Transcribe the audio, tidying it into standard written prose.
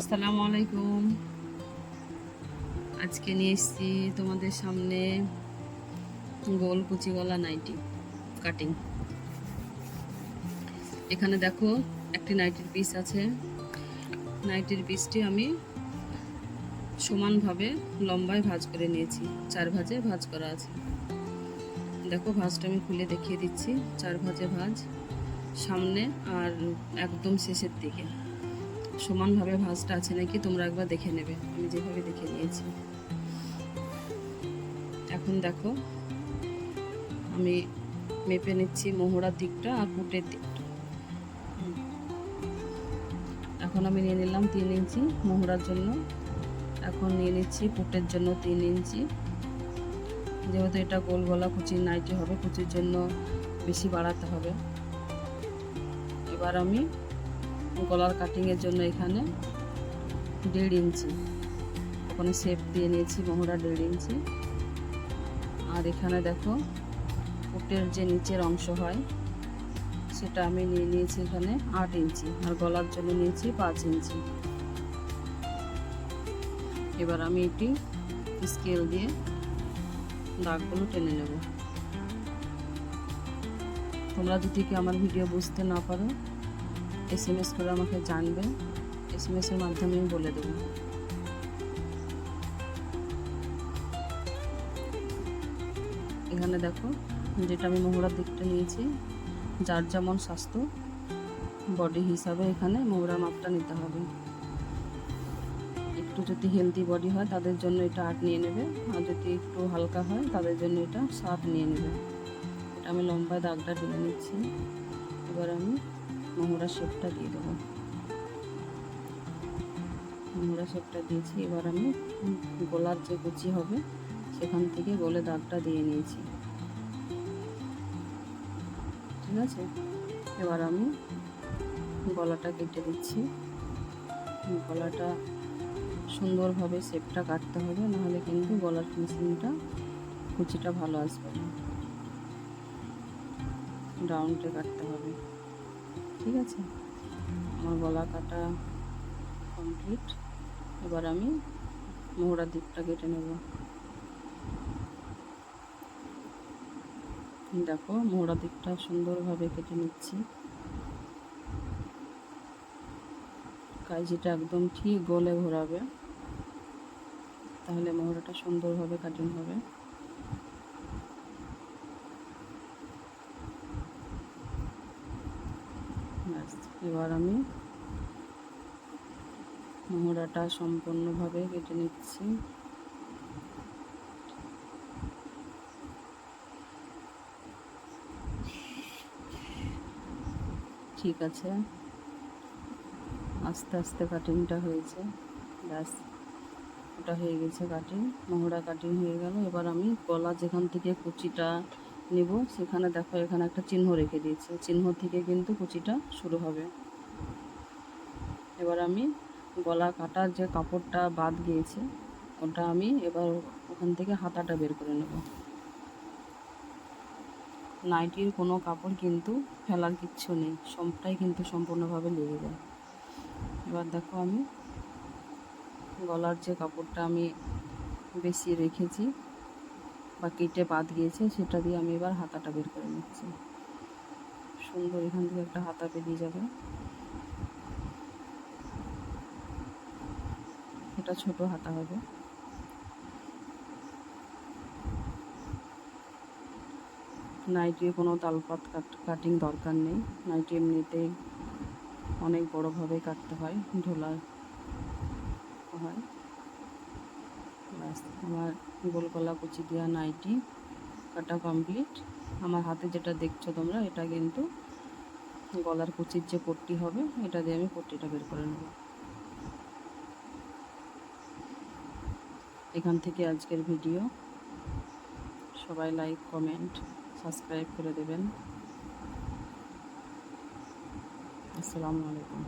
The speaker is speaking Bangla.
আসসালামু আলাইকুম। আজকে নিয়ে এসেছি তোমাদের সামনে গোল কুচি গলা নাইটি কাটিং। এখানে দেখো একটি নাইটির পিস আছে। নাইটির পিসটি আমি সমানভাবে লম্বায় ভাঁজ করে নিয়েছি। 4 ভাঁজে ভাঁজ করা আছে। দেখো ভাঁজটা আমি খুলে দেখিয়ে দিচ্ছি। 4 ভাঁজে ভাঁজ, সামনে আর একদম শেষের দিকে সমানভাবে ভাঁজটা আছে নাকি তোমরা একবার দেখে নেবে। আমি যেভাবে দেখে নিয়েছি। এখন দেখো আমি মেপে নিচ্ছি মোহরার দিকটা আর পুটের দিকটা। এখন আমি নিয়ে নিলাম 3 ইঞ্চি মোহরার জন্য। এখন নিয়ে নিচ্ছি পুটের জন্য 3 ইঞ্চি। যেহেতু এটা গোল গলা কুচির নাইটি হবে, কুচির জন্য বেশি বাড়াতে হবে। এবার আমি গলার কাটিংয়ের জন্য এখানে 1.5 ইঞ্চি ওখানে শেপ দিয়ে নিয়েছি, মোহরা 1.5 ইঞ্চি। আর এখানে দেখো পুটের যে নিচের অংশ হয় সেটা আমি নিয়ে নিয়েছি এখানে 8 ইঞ্চি, আর গলার জন্য নিয়েছি 5 ইঞ্চি। এবার আমি এটি স্কেল দিয়ে দাগগুলো টেনে নেব। তোমরা যদি কি আমার ভিডিও বুঝতে না পারো SMS করে আমাকে জানবে, SMS এর মাধ্যমে আমি বলে দেবো। এখানে দেখো যেটা আমি মোহরার দিকটা নিয়েছি, যার যেমন স্বাস্থ্য বডি হিসাবে এখানে মোহরা মাপটা নিতে হবে। একটু যদি হেলদি বডি হয় তাদের জন্য এটা 8 নিয়ে নেবে, আর যদি একটু হালকা হয় তাদের জন্য এটা 7 নিয়ে নেবে। এটা আমি লম্বা দাগটা টেনে নিচ্ছি। এবার আমি মোহরা শেপটা দিয়ে দেবো। মোহরা শেপটা দিয়েছি। এবার আমি গলার যে কুচি হবে সেখান থেকে গলে দাগটা দিয়ে নিয়েছি। ঠিক আছে, এবার আমি গলাটা কেটে দিচ্ছি। গলাটা সুন্দরভাবে শেপটা কাটতে হবে, নাহলে কিন্তু গলার ফিনিশিংটা কুচিটা ভালো আসবে না। রাউন্ডে কাটতে হবে। ঠিক আছে, আমার গলা কাটা কমপ্লিট। এবার আমি মোহরার দিকটা কেটে নেব। দেখো মোহরা দিকটা সুন্দরভাবে কেটে নিচ্ছি। কাঁচিটা একদম ঠিক গলে ঘোরাবে, তাহলে মোহরাটা সুন্দরভাবে কাটিং হবে। এবার আমি মোহরাটা সম্পূর্ণভাবে কেটে নিচ্ছি। ঠিক আছে, আস্তে আস্তে কাটিংটা হয়েছে। ব্যাস, ওটা হয়ে গেছে কাটিং, মোহরা কাটিং হয়ে গেল। এবার আমি গলা যেখান থেকে কুচিটা নেব সেখানে দেখো এখানে একটা চিহ্ন রেখে দিয়েছি, চিহ্ন থেকে কিন্তু কুচিটা শুরু হবে। এবার আমি গলা কাটার যে কাপড়টা বাদ গিয়েছে ওটা আমি এবার ওখান থেকে হাতাটা বের করে নেব। নাইটির কোনো কাপড় কিন্তু ফেলার কিচ্ছু নেই, সবটাই কিন্তু সম্পূর্ণভাবে লেগে যায়। এবার দেখো আমি গলার যে কাপড়টা আমি বেশি রেখেছি বা কেটে বাদ গিয়েছে সেটা দিয়ে আমি এবার হাতাটা বের করে নিচ্ছি। সুন্দর এখান থেকে একটা হাতা বেরিয়ে যাবে। এটা ছোট হাতা হবে। নাইটির কোনো তালপাত কাটিং দরকার নেই, নাইটি এমনিতেই অনেক বড়োভাবে কাটতে হয়, ঢোলা হয়। ব্যাস, আমার গোল গলা কুচি দেওয়া নাইটি কাটা কমপ্লিট। আমার হাতে যেটা দেখছো তোমরা এটা কিন্তু গলার কুচির যে পট্টি হবে এটা দিয়ে আমি পট্টিটা বের করে নেব। এখান থেকে আজকের ভিডিও। সবাই লাইক, কমেন্ট, সাবস্ক্রাইব করে দেবেন। আসসালামু আলাইকুম।